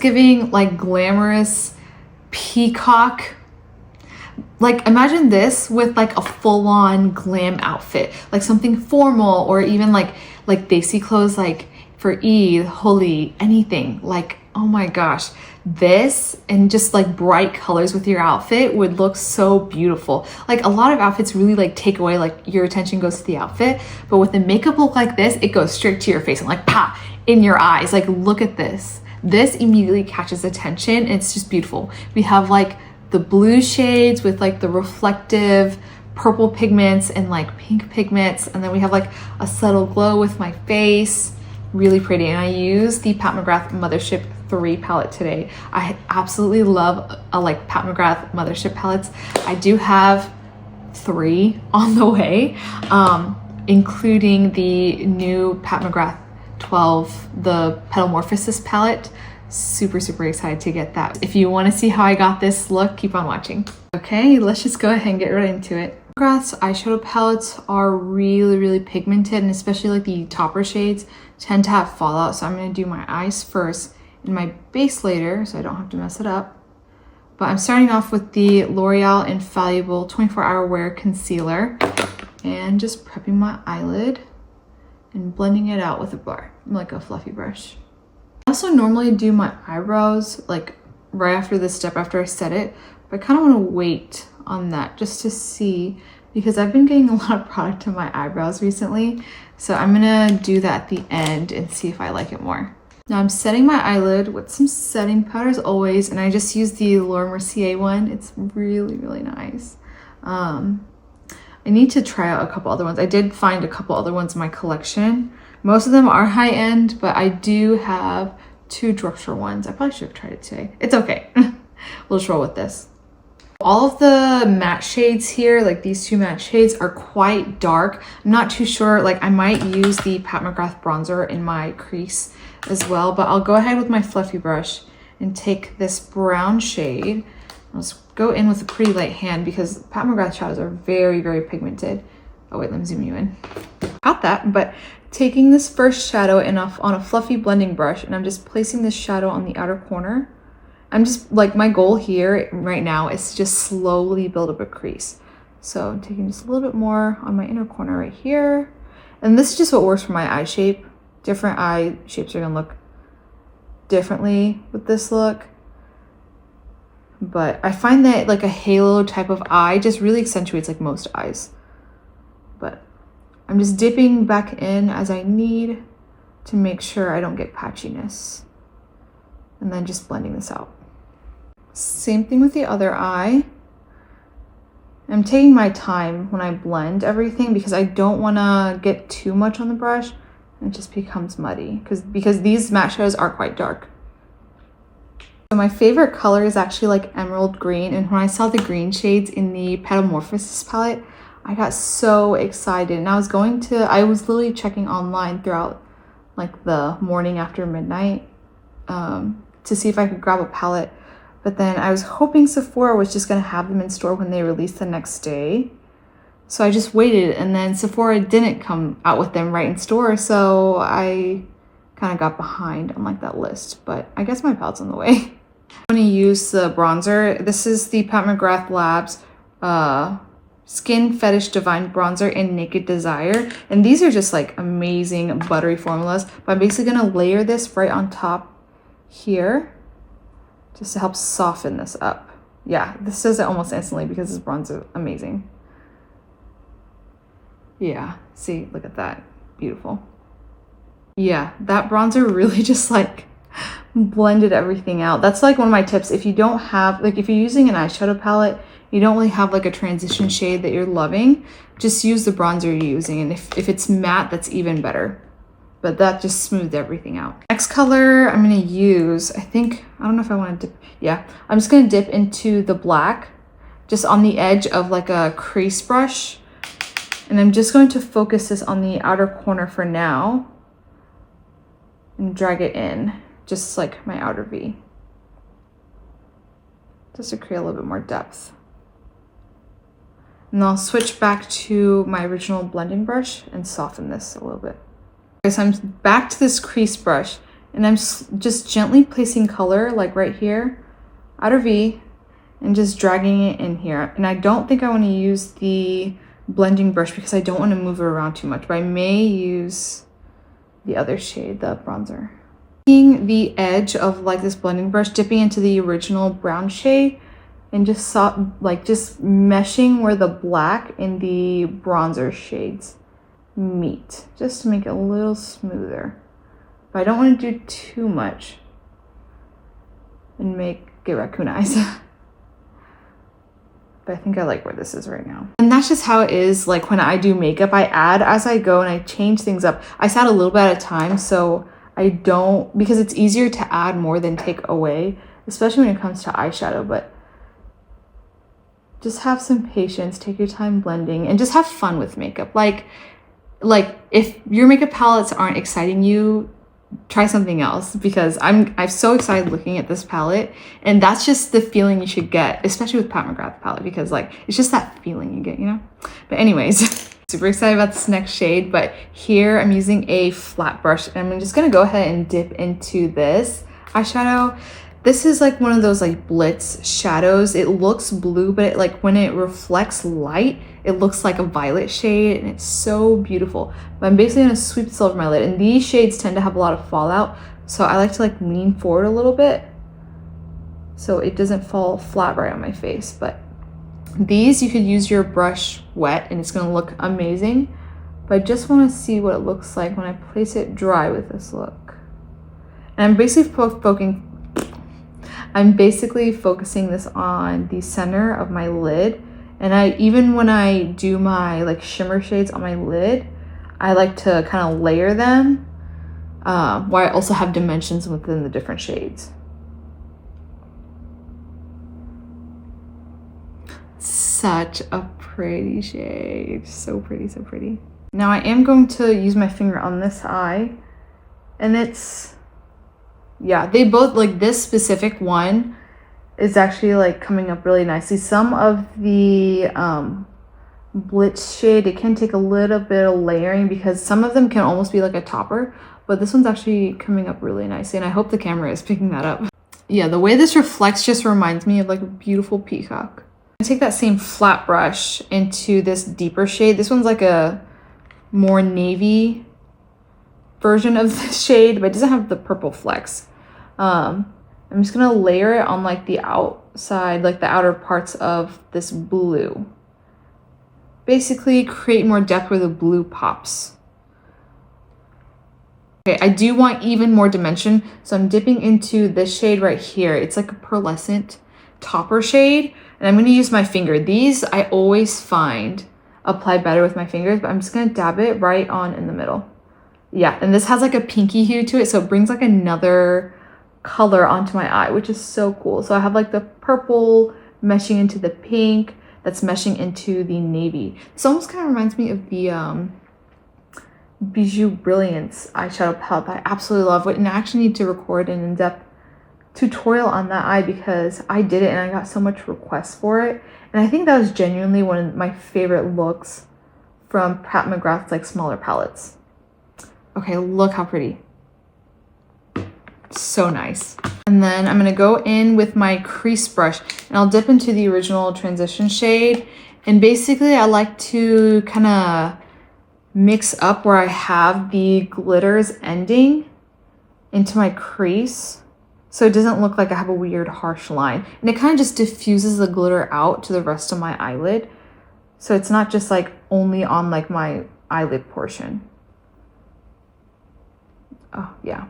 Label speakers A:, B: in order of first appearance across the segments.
A: Giving like glamorous peacock. Like imagine this with like a full-on glam outfit, like something formal, or even like basic clothes, like for Eid, Holi, anything. Like, oh my gosh, this and just like bright colors with your outfit would look so beautiful. Like a lot of outfits really like take away, like your attention goes to the outfit, but with the makeup look like this, it goes straight to your face and like pop in your eyes. Like look at this. This immediately catches attention and it's just beautiful. We have like the blue shades with like the reflective purple pigments and like pink pigments, and then we have like a subtle glow with my face. Really pretty. And I use the Pat McGrath Mothership 3 palette today. I absolutely love like Pat McGrath Mothership palettes. I do have 3 on the way, including the new Pat McGrath 12, the Petalmorphosis palette. Super excited to get that. If you want to see how I got this look, keep on watching. Okay, let's just go ahead and get right into it. McGrath's eyeshadow palettes are really pigmented, and especially like the topper shades tend to have fallout. So I'm going to do my eyes first and my base later so I don't have to mess it up. But I'm starting off with the L'Oreal Infallible 24-Hour Wear Concealer and just prepping my eyelid and blending it out with a bar, like a fluffy brush. I also normally do my eyebrows like right after this step, after I set it, but I kind of want to wait on that just to see, because I've been getting a lot of product on my eyebrows recently. So I'm gonna do that at the end and see if I like it more. Now I'm setting my eyelid with some setting powder as always, and I just use the Laura Mercier one. It's really nice. I need to try out a couple other ones. I did find a couple other ones in my collection. Most of them are high end, but I do have 2 drugstore ones. I probably should have tried it today. It's okay. We'll just roll with this. All of the matte shades here, like these 2 matte shades, are quite dark. I'm not too sure, like I might use the Pat McGrath bronzer in my crease as well, but I'll go ahead with my fluffy brush and take this brown shade. I'll just go in with a pretty light hand because Pat McGrath shadows are very pigmented. Oh wait, let me zoom you in. Got that, but taking this first shadow on a fluffy blending brush, and I'm just placing this shadow on the outer corner. I'm just like, my goal here right now is to just slowly build up a crease. So I'm taking just a little bit more on my inner corner right here. And this is just what works for my eye shape. Different eye shapes are gonna look differently with this look. But I find that like a halo type of eye just really accentuates like most eyes. But I'm just dipping back in as I need to make sure I don't get patchiness. And then just blending this out. Same thing with the other eye. I'm taking my time when I blend everything because I don't want to get too much on the brush and it just becomes muddy because these matte shadows are quite dark. So my favorite color is actually like emerald green, and when I saw the green shades in the Petalmorphosis palette, I got so excited, and I was literally checking online throughout like the morning after midnight to see if I could grab a palette. But then I was hoping Sephora was just going to have them in store when they released the next day. So I just waited, and then Sephora didn't come out with them right in store. So I kind of got behind on like that list, but I guess my palette's on the way. I'm going to use the bronzer. This is the Pat McGrath Labs Skinfetish Divine Bronzer in Naked Desire. And these are just like amazing buttery formulas. But I'm basically going to layer this right on top here, just to help soften this up. Yeah, this does it almost instantly because this bronzer is amazing. Yeah, see, look at that. Beautiful. Yeah, that bronzer really just like blended everything out. That's like one of my tips. If you don't have, like if you're using an eyeshadow palette, you don't really have like a transition shade that you're loving, just use the bronzer you're using. And if it's matte, that's even better. But that just smoothed everything out. Next color I'm gonna use, I don't know if I want to dip. Yeah, I'm just gonna dip into the black, just on the edge of like a crease brush. And I'm just going to focus this on the outer corner for now and drag it in, just like my outer V, just to create a little bit more depth. And I'll switch back to my original blending brush and soften this a little bit. Okay, so I'm back to this crease brush, And I'm just gently placing color, like right here, outer V, and just dragging it in here. And I don't think I want to use the blending brush because I don't want to move it around too much, but I may use the other shade, the bronzer. Taking the edge of like this blending brush, dipping into the original brown shade, and just just meshing where the black and the bronzer shades meet, just to make it a little smoother. But I don't want to do too much and get raccoon eyes. But I think I like where this is right now. And that's just how it is. Like when I do makeup, I add as I go and I change things up. I add a little bit at a time, so I don't, because it's easier to add more than take away, especially when it comes to eyeshadow. But just have some patience, take your time blending, and just have fun with makeup. Like if your makeup palettes aren't exciting you, try something else, because I'm so excited looking at this palette, and that's just the feeling you should get, especially with Pat McGrath palette, because like it's just that feeling you get, you know. But anyways, super excited about this next shade. But here I'm using a flat brush, and I'm just gonna go ahead and dip into this eyeshadow. This is like one of those like blitz shadows. It looks blue, but when it reflects light, it looks like a violet shade, and it's so beautiful. But I'm basically gonna sweep this over my lid, and these shades tend to have a lot of fallout, so I like to like lean forward a little bit so it doesn't fall flat right on my face. But these, you could use your brush wet and it's gonna look amazing. But I just wanna see what it looks like when I place it dry with this look. And I'm basically focusing this on the center of my lid. And even when I do my like shimmer shades on my lid, I like to kind of layer them, where I also have dimensions within the different shades. Such a pretty shade, so pretty, so pretty. Now I am going to use my finger on this eye, and yeah, they both, like this specific one is actually like coming up really nicely. Some of the blitz shade, it can take a little bit of layering because some of them can almost be like a topper, but this one's actually coming up really nicely, and I hope the camera is picking that up. Yeah, the way this reflects just reminds me of like a beautiful peacock. I take that same flat brush into this deeper shade. This one's like a more navy version of this shade, but it doesn't have the purple flecks. I'm just gonna layer it on like the outside, like the outer parts of this blue. Basically create more depth where the blue pops. Okay, I do want even more dimension, so I'm dipping into this shade right here. It's like a pearlescent topper shade, and I'm gonna use my finger. These I always find apply better with my fingers, but I'm just gonna dab it right on in the middle. Yeah, and this has like a pinky hue to it, so it brings like another color onto my eye, which is so cool. So I have like the purple meshing into the pink that's meshing into the navy. This almost kind of reminds me of the Bijou Brilliance eyeshadow palette that I absolutely love. And I actually need to record an in-depth tutorial on that eye because I did it and I got so much requests for it. And I think that was genuinely one of my favorite looks from Pat McGrath's like smaller palettes. Okay, look how pretty. So nice. And then I'm gonna go in with my crease brush and I'll dip into the original transition shade. And basically I like to kind of mix up where I have the glitters ending into my crease, so it doesn't look like I have a weird harsh line. And it kind of just diffuses the glitter out to the rest of my eyelid. So it's not just like only on like my eyelid portion. Oh yeah.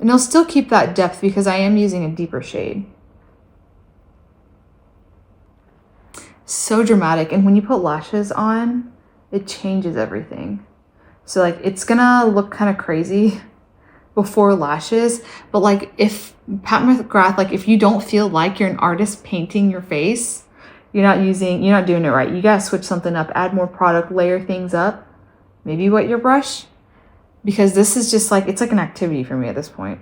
A: And it'll still keep that depth because I am using a deeper shade. So dramatic. And when you put lashes on, it changes everything. So like it's gonna look kind of crazy before lashes, but like if Pat McGrath, like if you don't feel like you're an artist painting your face, you're not doing it right. You gotta switch something up, add more product, layer things up, maybe wet your brush, because this is just like, it's like an activity for me at this point.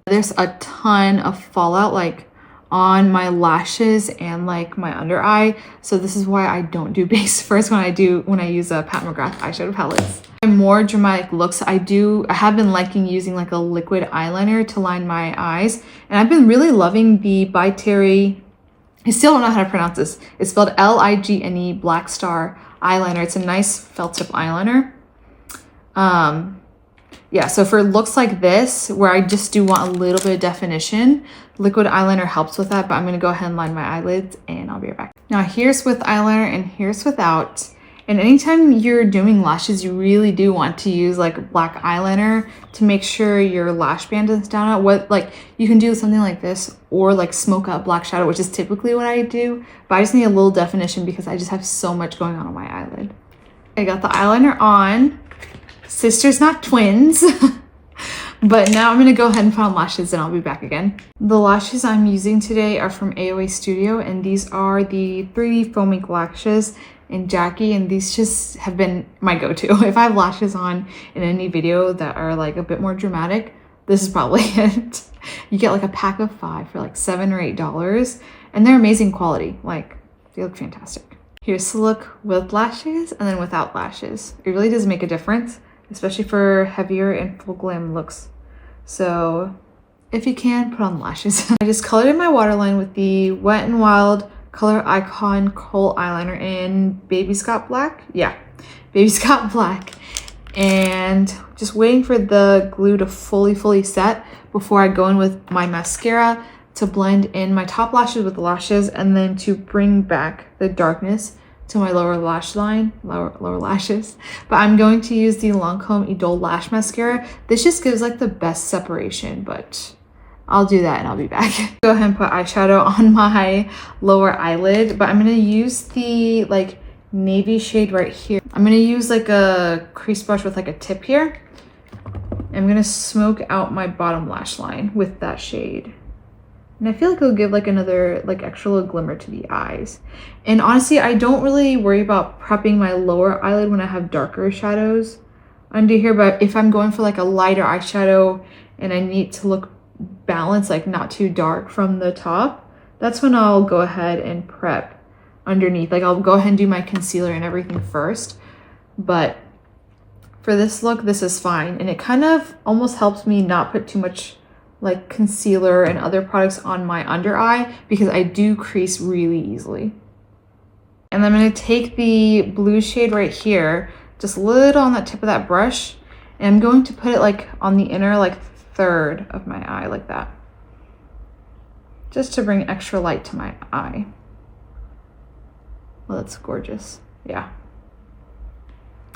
A: There's a ton of fallout like on my lashes and like my under eye, so this is why I don't do base first when I use a Pat McGrath eyeshadow palettes. My more dramatic looks, I have been liking using like a liquid eyeliner to line my eyes. And I've been really loving the By Terry, I still don't know how to pronounce this. It's spelled Ligne Black Star eyeliner. It's a nice felt tip eyeliner. Yeah, so for looks like this, where I just do want a little bit of definition, liquid eyeliner helps with that, but I'm gonna go ahead and line my eyelids and I'll be right back. Now here's with eyeliner and here's without. And anytime you're doing lashes, you really do want to use like black eyeliner to make sure your lash band is down out. What, like, you can do something like this or like smoke out black shadow, which is typically what I do, but I just need a little definition because I just have so much going on my eyelid. I got the eyeliner on. Sisters, not twins. But now I'm gonna go ahead and put on lashes and I'll be back again. The lashes I'm using today are from AOA Studio, and these are the 3D Foam Ink lashes in Jackie, and these just have been my go-to. If I have lashes on in any video that are like a bit more dramatic, this is probably it. You get like a pack of 5 for like $7 or $8, and they're amazing quality. Like, they look fantastic. Here's the look with lashes and then without lashes. It really does make a difference, especially for heavier and full glam looks. So if you can, put on lashes. I just colored in my waterline with the Wet n Wild Color Icon Kohl eyeliner in Baby Scott Black. Yeah, Baby Scott Black. And just waiting for the glue to fully set before I go in with my mascara to blend in my top lashes with the lashes, and then to bring back the darkness to my lower lash line, lower lashes. But I'm going to use the Lancôme Idole Lash Mascara. This just gives like the best separation, but I'll do that and I'll be back. Go ahead and put eyeshadow on my lower eyelid, but I'm gonna use the like navy shade right here. I'm gonna use like a crease brush with like a tip here. I'm gonna smoke out my bottom lash line with that shade. And I feel like it'll give like another like extra little glimmer to the eyes. And honestly, I don't really worry about prepping my lower eyelid when I have darker shadows under here, but if I'm going for like a lighter eyeshadow and I need to look balanced, like not too dark from the top, that's when I'll go ahead and prep underneath. Like I'll go ahead and do my concealer and everything first. But for this look, this is fine. And it kind of almost helps me not put too much like concealer and other products on my under eye because I do crease really easily. And I'm going to take the blue shade right here, just a little on that tip of that brush, and I'm going to put it like on the inner like third of my eye like that, just to bring extra light to my eye. Well, that's gorgeous. Yeah.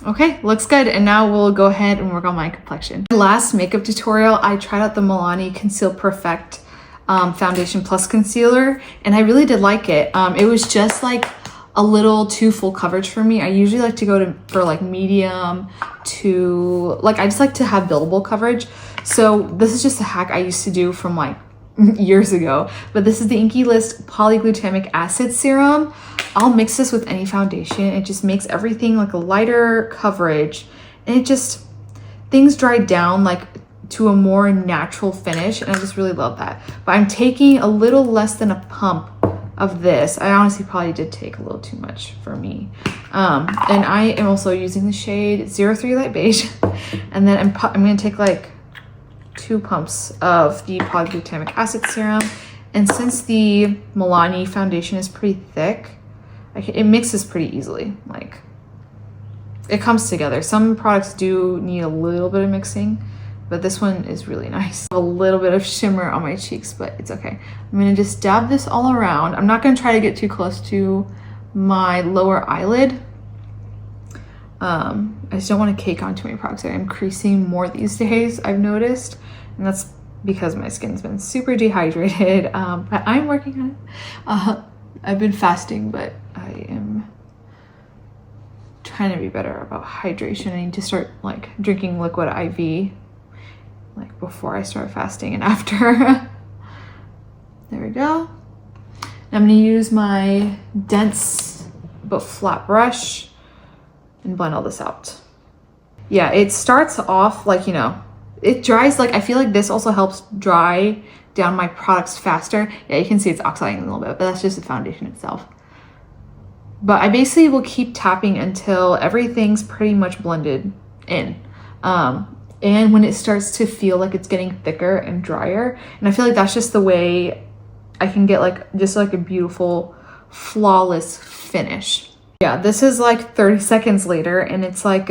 A: Okay, looks good. And now we'll go ahead and work on my complexion. Last makeup tutorial, I tried out the Milani Conceal Perfect Foundation Plus Concealer, and I really did like it. It was just like a little too full coverage for me. I usually like to go for like medium to like, I just like to have buildable coverage. So this is just a hack I used to do from like years ago, but this is the Inkey List Polyglutamic Acid Serum. I'll mix this with any foundation. It just makes everything like a lighter coverage, and it just, things dry down like to a more natural finish, and I just really love that. But I'm taking a little less than a pump of this. I honestly probably did take a little too much for me. And I am also using the shade 03 Light Beige, and then I'm gonna take like 2 pumps of the Polyglutamic Acid Serum. And since the Milani foundation is pretty thick, it mixes pretty easily. Like, it comes together. Some products do need a little bit of mixing, but this one is really nice. A little bit of shimmer on my cheeks, but it's okay. I'm gonna just dab this all around. I'm not gonna try to get too close to my lower eyelid. I just don't want to cake on too many products. I'm creasing more these days, I've noticed, and that's because my skin's been super dehydrated, but I'm working on it. I've been fasting, but I am trying to be better about hydration. I need to start like drinking liquid IV like before I start fasting and after. There we go. I'm gonna use my dense but flat brush and blend all this out. Yeah, it starts off like, you know, it dries, like I feel like this also helps dry down my products faster. Yeah, you can see it's oxidizing a little bit, but that's just the foundation itself. But I basically will keep tapping until everything's pretty much blended in. And when it starts to feel like it's getting thicker and drier, and I feel like that's just the way I can get like just like a beautiful flawless finish. Yeah, this is like 30 seconds later and it's like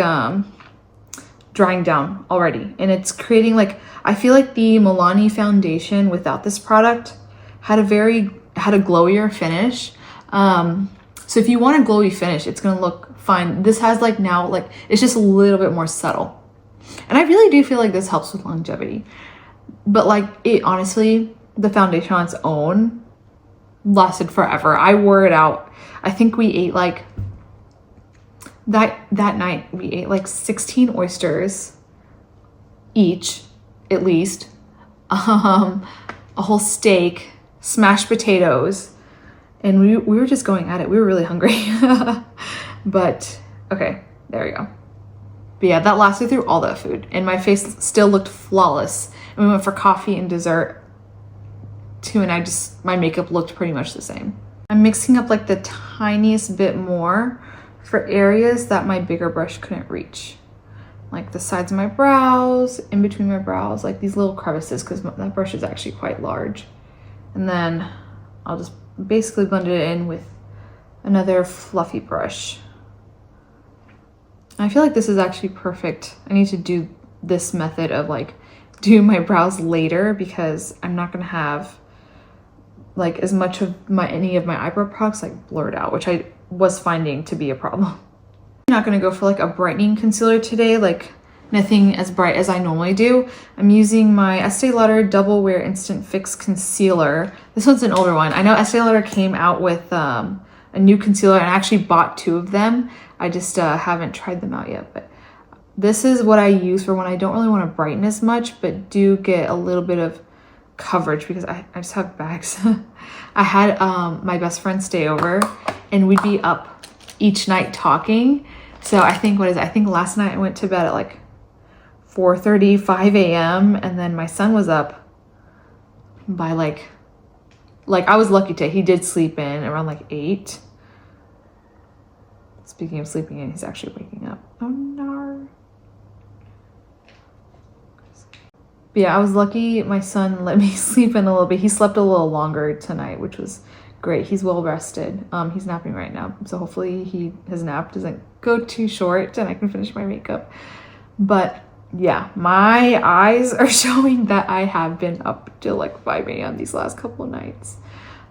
A: drying down already, and it's creating like, I feel like the Milani foundation without this product had a glowier finish. So if you want a glowy finish, it's gonna look fine. This has like now like it's just a little bit more subtle. And I really do feel like this helps with longevity. But like it honestly, the foundation on its own lasted forever. I wore it out. I think we ate like that night we ate like 16 oysters each, at least. A whole steak, smashed potatoes, and we were just going at it. We were really hungry. But okay, there we go. But yeah, that lasted through all that food, and my face still looked flawless. And we went for coffee and dessert too, and my makeup looked pretty much the same. I'm mixing up like the tiniest bit more for areas that my bigger brush couldn't reach. Like the sides of my brows, in between my brows, like these little crevices, because that brush is actually quite large. And then I'll just basically blend it in with another fluffy brush. I feel like this is actually perfect. I need to do this method of like do my brows later, because I'm not gonna have like as much of any of my eyebrow products like blurred out, which I was finding to be a problem. I'm not gonna go for like a brightening concealer today, like nothing as bright as I normally do. I'm using my Estee Lauder Double Wear Instant Fix Concealer. This one's an older one. I know Estee Lauder came out with a new concealer, and I actually bought 2 of them. I just haven't tried them out yet, but this is what I use for when I don't really want to brighten as much, but do get a little bit of coverage, because I just have bags. I had my best friend stay over, and we'd be up each night talking. So I think last night I went to bed at like 4:30, 5 a.m. and then my son was up by like I was lucky to, he did sleep in around like 8. Speaking of sleeping in, he's actually waking up. Oh no. But yeah, I was lucky my son let me sleep in a little bit. He slept a little longer tonight, which was great. He's well rested. He's napping right now, so hopefully his nap doesn't go too short and I can finish my makeup. But yeah, my eyes are showing that I have been up till like 5 a.m. these last couple of nights.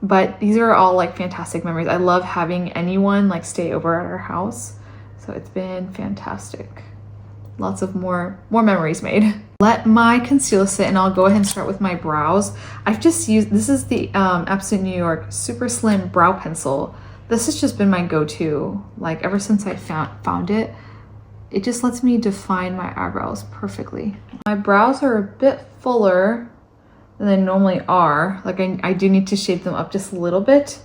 A: But these are all like fantastic memories. I love having anyone like stay over at our house. So it's been fantastic. Lots of more memories made. Let my concealer sit, and I'll go ahead and start with my brows. I've just used, this is the Absolute New York Super Slim Brow Pencil. This has just been my go-to, like ever since I found it. It just lets me define my eyebrows perfectly. My brows are a bit fuller than they normally are. Like I do need to shape them up just a little bit,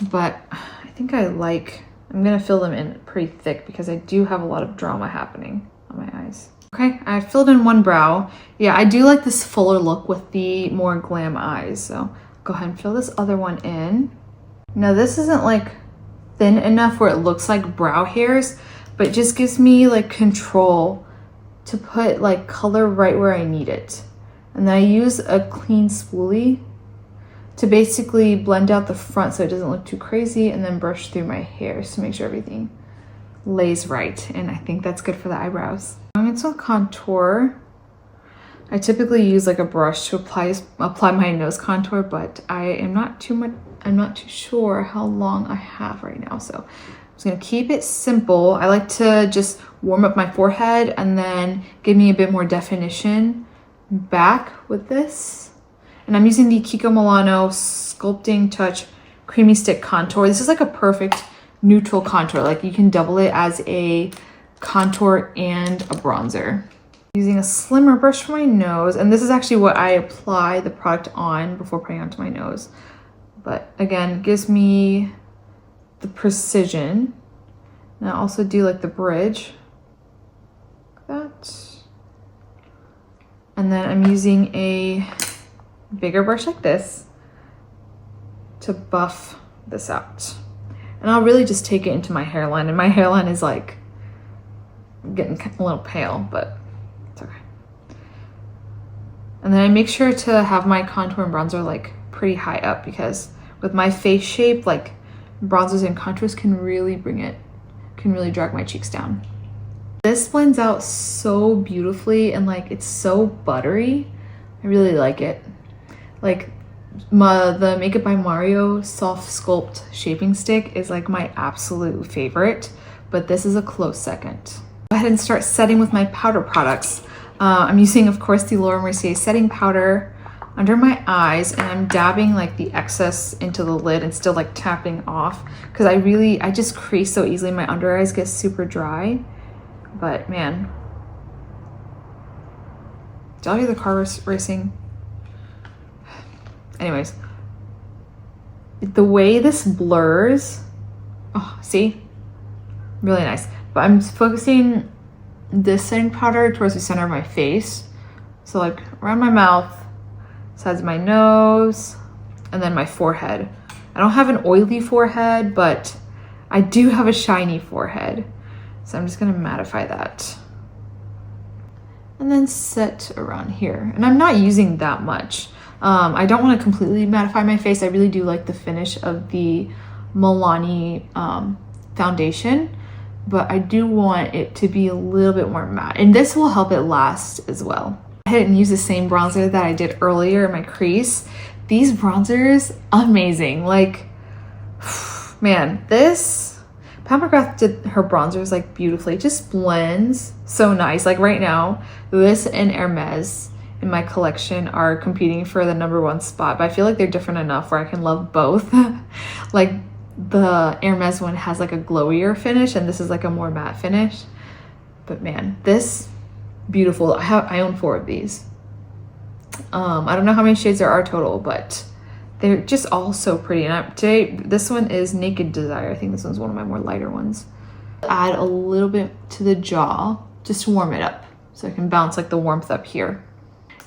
A: but I think I'm gonna fill them in pretty thick because I do have a lot of drama happening on my eyes. Okay, I filled in one brow. Yeah, I do like this fuller look with the more glam eyes, so go ahead and fill this other one in. Now this isn't like thin enough where it looks like brow hairs, but it just gives me like control to put like color right where I need it. And then I use a clean spoolie to basically blend out the front so it doesn't look too crazy, and then brush through my hairs to make sure everything lays right. And I think that's good for the eyebrows. I'm into contour. I typically use like a brush to apply my nose contour, but I'm not too sure how long I have right now. So I'm just gonna keep it simple. I like to just warm up my forehead and then give me a bit more definition back with this. And I'm using the Kiko Milano Sculpting Touch Creamy Stick Contour. This is like a perfect neutral contour. Like you can double it as a contour and a bronzer. Using a slimmer brush for my nose, and this is actually what I apply the product on before putting it onto my nose. But again, gives me the precision. And I also do like the bridge, like that. And then I'm using a bigger brush like this to buff this out. And I'll really just take it into my hairline, and my hairline is like I'm getting a little pale, but it's okay. And then I make sure to have my contour and bronzer like pretty high up, because with my face shape, like bronzers and contours can really drag my cheeks down. This blends out so beautifully, and like it's so buttery. I really like it. Like the Makeup by Mario Soft Sculpt Shaping Stick is like my absolute favorite, but this is a close second. Go ahead and start setting with my powder products. I'm using, of course, the Laura Mercier setting powder under my eyes, and I'm dabbing like the excess into the lid and still like tapping off, because I just crease so easily. My under eyes get super dry. But man, did y'all hear the car racing? Anyways, the way this blurs, oh, see? Really nice. But I'm focusing this setting powder towards the center of my face. So like around my mouth, sides of my nose, and then my forehead. I don't have an oily forehead, but I do have a shiny forehead. So I'm just gonna mattify that. And then set around here. And I'm not using that much. I don't want to completely mattify my face. I really do like the finish of the Milani foundation, but I do want it to be a little bit more matte. And this will help it last as well. Go ahead and use the same bronzer that I did earlier in my crease. These bronzers, amazing. Like, man, this McGrath did her bronzers like beautifully. It just blends so nice. Like right now, this and Hermes in my collection are competing for the #1 spot, but I feel like they're different enough where I can love both. Like the Hermes one has like a glowier finish, and this is like a more matte finish. But man, this beautiful. I own 4 of these. I don't know how many shades there are total, but they're just all so pretty. And today, this one is Naked Desire. I think this one's one of my more lighter ones. Add a little bit to the jaw just to warm it up, so I can bounce like the warmth up here.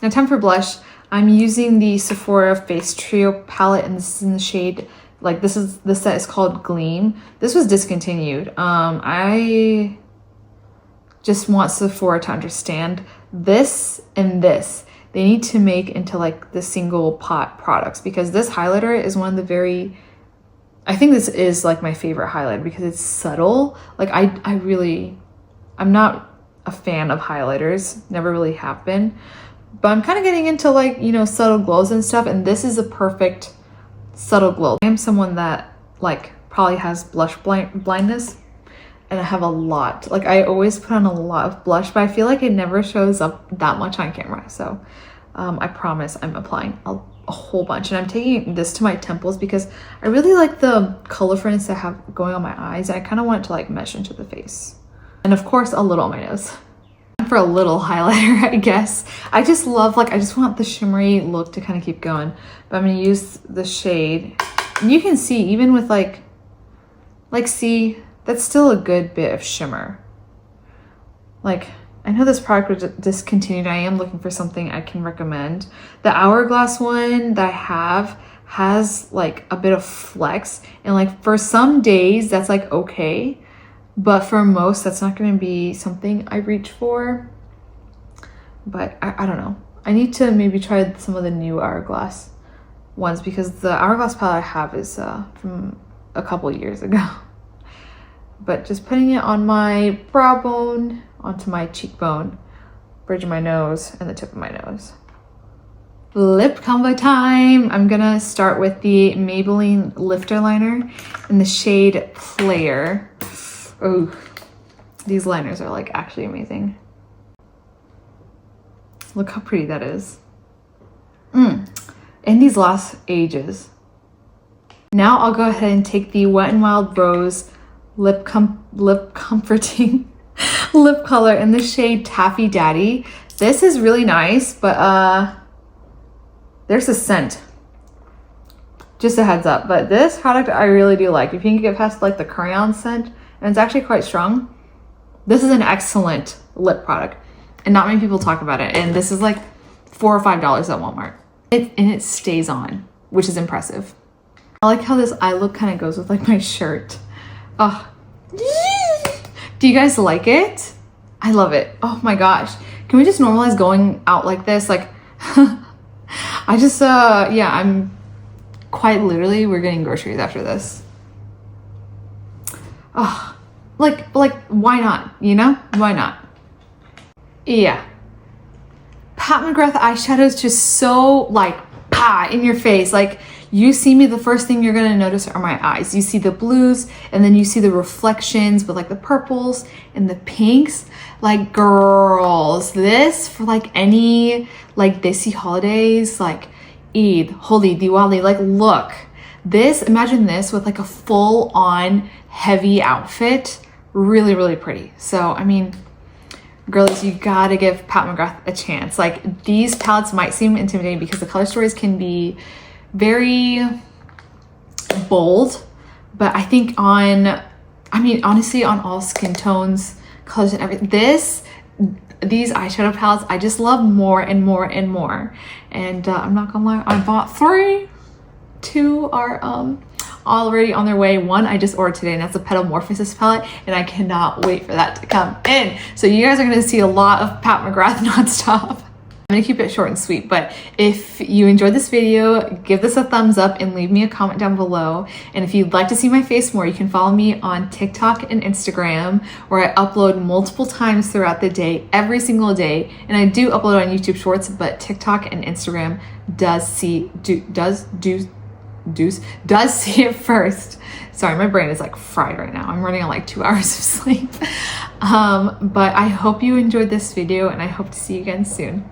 A: Now time for blush. I'm using the Sephora Face Trio palette, and this is in the shade, like this set is called Gleam. This was discontinued. I just want Sephora to understand this and this. They need to make into like the single pot products, because this highlighter is one of the I think this is like my favorite highlighter because it's subtle. Like I'm not a fan of highlighters, never really have been. But I'm kind of getting into like, you know, subtle glows and stuff, and this is a perfect subtle glow. I am someone that like probably has blush blindness, and I have a lot. Like I always put on a lot of blush, but I feel like it never shows up that much on camera. So I promise I'm applying a whole bunch, and I'm taking this to my temples because I really like the colorfulness I have going on my eyes, and I kind of want it to like mesh into the face. And of course a little on my nose. For a little highlighter, I guess. I just love, like, I just want the shimmery look to kind of keep going. But I'm gonna use the shade. And you can see, even with like see, that's still a good bit of shimmer. Like, I know this product was discontinued. I am looking for something I can recommend. The Hourglass one that I have has like a bit of flex. And like for some days, that's like okay. But for most, that's not going to be something I reach for. But I don't know. I need to maybe try some of the new Hourglass ones, because the Hourglass palette I have is from a couple years ago. But just putting it on my brow bone, onto my cheekbone, bridge of my nose, and the tip of my nose. Lip combo time! I'm gonna start with the Maybelline Lifter Liner in the shade Player. Oh, these liners are like actually amazing. Look how pretty that is. And these last ages. Now I'll go ahead and take the Wet n Wild Rose lip comforting lip color in the shade Taffy Daddy. This is really nice, but there's a scent. Just a heads up. But this product I really do like. If you can get past like the crayon scent, and it's actually quite strong, this is an excellent lip product, and not many people talk about it. And this is like $4 or $5 at Walmart. It stays on, which is impressive. I like how this eye look kind of goes with like my shirt. Oh, do you guys like it? I love it. Oh my gosh. Can we just normalize going out like this? Like, I just, yeah, I'm quite literally, we're getting groceries after this. Oh, like, why not? You know? Why not? Yeah. Pat McGrath eyeshadow is just so like, in your face. Like, you see me, the first thing you're gonna notice are my eyes. You see the blues, and then you see the reflections with like the purples and the pinks. Like, girls, this for like any like desi holidays, like Eid, Holi, Diwali, like look. This, imagine this with like a full on heavy outfit. Really, really pretty. So, I mean, girlies, you gotta give Pat McGrath a chance. Like, these palettes might seem intimidating because the color stories can be very bold, but I think on, I mean, honestly, on all skin tones, colors and everything, these eyeshadow palettes, I just love more and more and more. And I'm not gonna lie, I bought 3. 2 are already on their way. 1 I just ordered today, and that's a Petalmorphosis palette, and I cannot wait for that to come in. So you guys are gonna see a lot of Pat McGrath nonstop. I'm gonna keep it short and sweet, but if you enjoyed this video, give this a thumbs up and leave me a comment down below. And if you'd like to see my face more, you can follow me on TikTok and Instagram, where I upload multiple times throughout the day, every single day. And I do upload on YouTube Shorts, but TikTok and Instagram does see it first. Sorry, my brain is like fried right now. I'm running on like 2 hours of sleep. But I hope you enjoyed this video, and I hope to see you again soon.